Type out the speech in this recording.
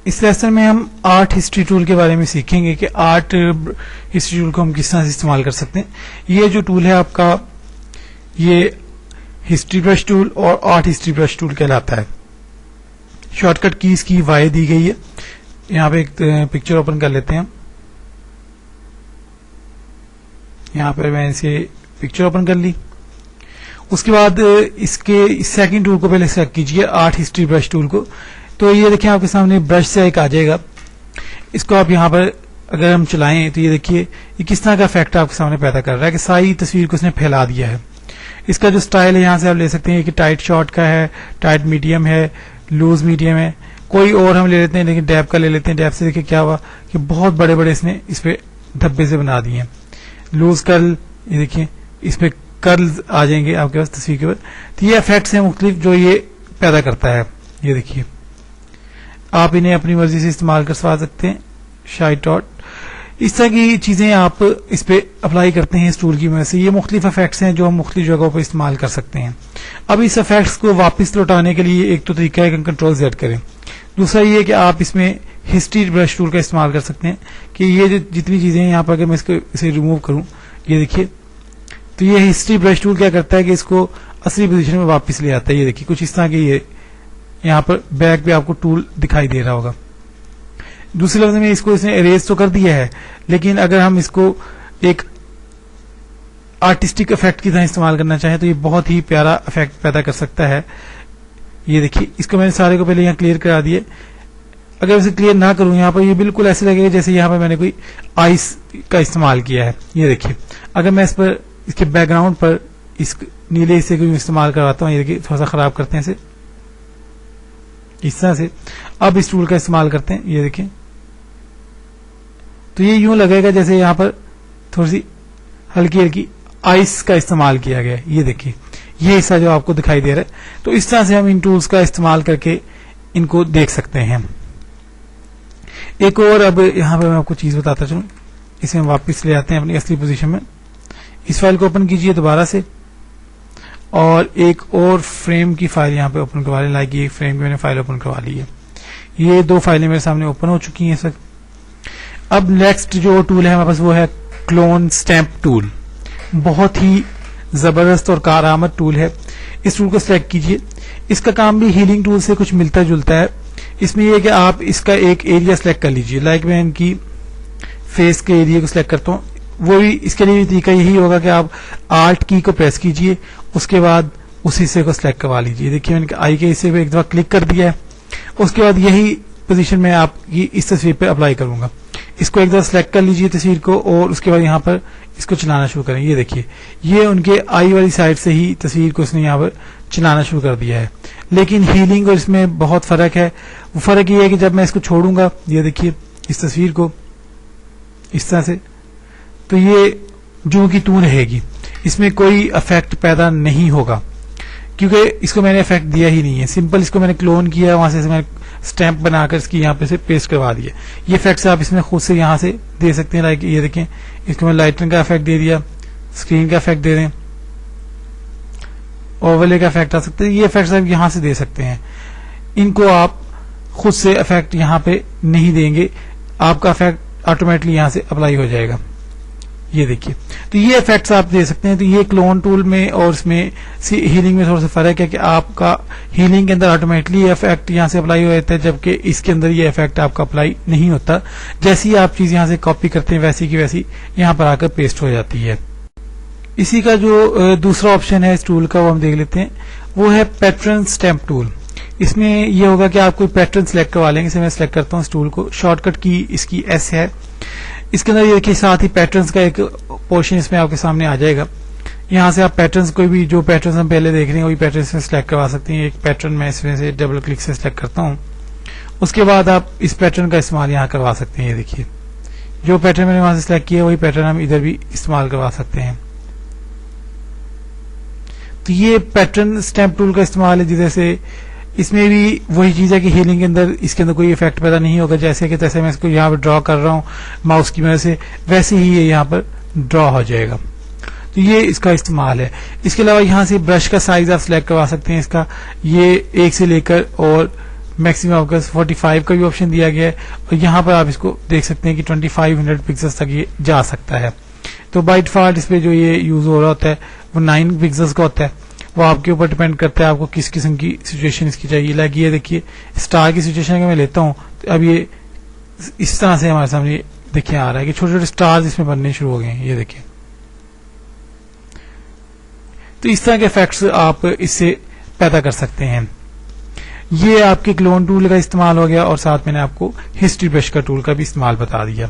इस लेसन में हम आर्ट हिस्ट्री टूल के बारे में सीखेंगे कि आर्ट हिस्ट्री टूल को हम किस तरह से इस्तेमाल कर सकते हैं। ये जो टूल है आपका, ये हिस्ट्री ब्रश टूल और आर्ट हिस्ट्री ब्रश टूल कहलाता है। शॉर्टकट की इसकी वाई दी गई है। यहाँ पे एक पिक्चर ओपन कर लेते हैं हम। यहाँ पर मैंने इसे पिक्चर ओपन कर ली। उसके बाद इसके सेकंड टूल को पहले सेलेक्ट कीजिए, आर्ट हिस्ट्री ब्रश टूल को। तो ये देखिए आपके सामने ब्रश से एक आ जाएगा। इसको आप यहाँ पर अगर हम चलाएं तो ये देखिए ये किस तरह का इफेक्ट आपके सामने पैदा कर रहा है कि सारी तस्वीर को उसने फैला दिया है। इसका जो स्टाइल है यहाँ से आप ले सकते हैं कि टाइट शॉर्ट का है, टाइट मीडियम है, लूज मीडियम है, कोई और हम ले लेते हैं, लेकिन डैप का ले लेते हैं। डैप से देखिए क्या हुआ कि बहुत बड़े बड़े इसने इस पे धब्बे से बना दिए हैं। लूज कर्ल, ये देखिए इस पे कर्ल्स आ जाएंगे आपके पास तस्वीर के ऊपर। तो ये इफेक्ट्स हैं मुख्तलिफ जो ये पैदा करता है। ये देखिए आप इन्हें अपनी मर्जी से इस्तेमाल कर सकते हैं। शाइट डॉट, इस तरह की चीजें आप इस पे अप्लाई करते हैं इस टूल की मदद से। ये मुख्तलिफ इफेक्ट्स हैं जो हम मुख्तलिफ जगहों पर इस्तेमाल कर सकते हैं। अब इस इफेक्ट्स को वापस लौटाने के लिए एक तो तरीका है कि कंट्रोल Z करें। दूसरा ये कि आप इसमें हिस्ट्री ब्रश टूल का इस्तेमाल कर सकते हैं कि ये जो जितनी चीजें हैं यहाँ पर, अगर मैं इसे रिमूव करूं, ये देखिए, तो ये हिस्ट्री ब्रश टूल क्या करता है कि इसको असली पोजीशन में वापस ले आता है। ये देखिए कुछ इस तरह की ये यहाँ पर बैक पे आपको टूल दिखाई दे रहा होगा। दूसरे लफ्ज में इसको इसने इरेज तो कर दिया है, लेकिन अगर हम इसको एक आर्टिस्टिक इफेक्ट की तरह इस्तेमाल करना चाहें तो ये बहुत ही प्यारा इफेक्ट पैदा कर सकता है। ये देखिए इसको मैंने सारे को पहले यहाँ क्लियर करा दिए। अगर इसे क्लियर ना करूं यहाँ पर, ये बिल्कुल ऐसे लगेगा जैसे यहाँ पर मैंने कोई आइस का इस्तेमाल किया है। ये देखिए अगर मैं इस पर इसके बैकग्राउंड पर इस नीले हिस्से को इस्तेमाल करवाता हूँ, ये देखिए थोड़ा सा खराब करते हैं इसे इस तरह से। अब इस टूल का इस्तेमाल करते हैं, ये देखिए तो ये यूं लगेगा जैसे यहाँ पर थोड़ी सी हल्की हल्की आइस का इस्तेमाल किया गया है। ये देखिए ये हिस्सा जो आपको दिखाई दे रहा है। तो इस तरह से हम इन टूल्स का इस्तेमाल करके इनको देख सकते हैं। एक और अब यहाँ पे मैं आपको चीज बताता चलूं, इसे हम वापस ले आते हैं अपनी असली पोजीशन में। इस फाइल को ओपन कीजिए दोबारा से और एक और फ्रेम की फाइल यहाँ पे ओपन करवा लें। लाइक ये फ्रेम की मैंने फाइल ओपन करवा ली है। ये दो फाइलें मेरे सामने ओपन हो चुकी हैं सर। अब नेक्स्ट जो टूल है हमारे पास वो है क्लोन स्टैम्प टूल। बहुत ही जबरदस्त और कारआमद टूल है। इस टूल को सिलेक्ट कीजिए। इसका काम भी हीलिंग टूल से कुछ मिलता जुलता है। इसमें यह है कि आप इसका एक एरिया सिलेक्ट कर लीजिए। लाइक मैं इनकी फेस के एरिया को सिलेक्ट करता हूँ। वो भी इसके लिए तरीका यही होगा कि आप आल्ट की को प्रेस कीजिए, उसके बाद उस हिस्से को सिलेक्ट करवा लीजिए। देखिए मैंने आई के हिस्से पे एक दफा क्लिक कर दिया है। उसके बाद यही पोजीशन में आपकी इस तस्वीर पे अप्लाई करूंगा। इसको एक दफा सिलेक्ट कर लीजिए तस्वीर को और उसके बाद यहाँ पर इसको चलाना शुरू करें। ये देखिए ये उनके आई वाली साइड से ही तस्वीर को उसने यहाँ पर चलाना शुरू कर दिया है। लेकिन हीलिंग और इसमें बहुत फर्क है। वो फर्क ये है कि जब मैं इसको छोड़ूंगा, ये देखिए इस तस्वीर को इस तरह से, तो ये जो की तू रहेगी, इसमें कोई इफेक्ट पैदा नहीं होगा क्योंकि इसको मैंने इफेक्ट दिया ही नहीं है। सिंपल इसको मैंने क्लोन किया, वहां से मैंने स्टैंप बनाकर इसकी यहाँ पे से पेस्ट करवा दिया। ये इफेक्ट्स आप इसमें खुद से यहाँ से दे सकते हैं। लाइक ये देखें, इसको मैं लाइटनिंग का इफेक्ट दे दिया, स्क्रीन का इफेक्ट दे दें, ओवरले का इफेक्ट आ सकते हैं। ये इफेक्ट्स आप यहाँ से दे सकते हैं। इनको आप खुद से इफेक्ट यहाँ पे नहीं देंगे, आपका इफेक्ट ऑटोमेटिकली यहाँ से अप्लाई हो जाएगा। ये देखिए तो ये इफेक्ट्स आप दे सकते हैं। तो ये क्लोन टूल में और इसमें हीलिंग में थोड़ा सा फर्क है कि आपका हीलिंग के अंदर ऑटोमेटिकली इफेक्ट यहाँ से अप्लाई हो जाता है, जबकि इसके अंदर ये इफेक्ट आपका अप्लाई नहीं होता। जैसे ही आप चीज यहाँ से कॉपी करते हैं वैसी की वैसी यहाँ पर आकर पेस्ट हो जाती है। इसी का जो दूसरा ऑप्शन है इस टूल का, वो हम देख लेते हैं। वो है पैटर्न स्टैम्प टूल। इसमें यह होगा कि आप कोई पैटर्न सिलेक्ट करवा लेंगे। इसे मैं सिलेक्ट करता हूँ इस टूल को। शॉर्टकट की इसकी S है। इसके अंदर ये देखिए साथ ही पैटर्न्स का एक पोर्शन इसमें आपके सामने आ जाएगा। यहाँ से आप पैटर्न्स कोई भी जो पैटर्न्स हम पहले देख रहे हैं वही पैटर्न्स में सिलेक्ट करवा सकते हैं। एक पैटर्न मैं इसमें से डबल क्लिक से सिलेक्ट करता हूँ। उसके बाद आप इस पैटर्न का इस्तेमाल यहाँ करवा सकते हैं। ये देखिए जो पैटर्न मैंने वहां से सिलेक्ट किया वही पैटर्न हम इधर भी इस्तेमाल करवा सकते हैं। तो ये पैटर्न स्टैम्प टूल का इस्तेमाल है। जैसे इसमें भी वही चीज है कि हीलिंग के अंदर इसके अंदर कोई इफेक्ट पैदा नहीं होगा। जैसे कि तैसे मैं इसको यहाँ पर ड्रॉ कर रहा हूँ माउस की मदद से, वैसे ही ये यहाँ पर ड्रॉ हो जाएगा। तो ये इसका इस्तेमाल है। इसके अलावा यहाँ से ब्रश का साइज आप सिलेक्ट करवा सकते हैं। इसका ये 1 से लेकर और मैक्सिमम आपका 45 का भी ऑप्शन दिया गया है, और यहाँ पर आप इसको देख सकते हैं कि 2500 पिक्सल्स तक ये जा सकता है। तो बाय डिफॉल्ट इस पे जो ये यूज हो रहा होता है वो 9 पिक्सल्स का होता है, वो आपके ऊपर डिपेंड करता है आपको किस किस्म की सिचुएशन इसकी चाहिए। लाइक ये देखिए स्टार की सिचुएशन अगर मैं लेता हूँ तो अब ये इस तरह से हमारे सामने देखिए आ रहा है कि छोटे छोटे स्टार्स इसमें बनने शुरू हो गए हैं, ये देखिए। तो इस तरह के इफेक्ट्स आप इससे पैदा कर सकते हैं। ये आपके क्लोन टूल का इस्तेमाल हो गया, और साथ मैंने आपको हिस्ट्री ब्रश का टूल का भी इस्तेमाल बता दिया।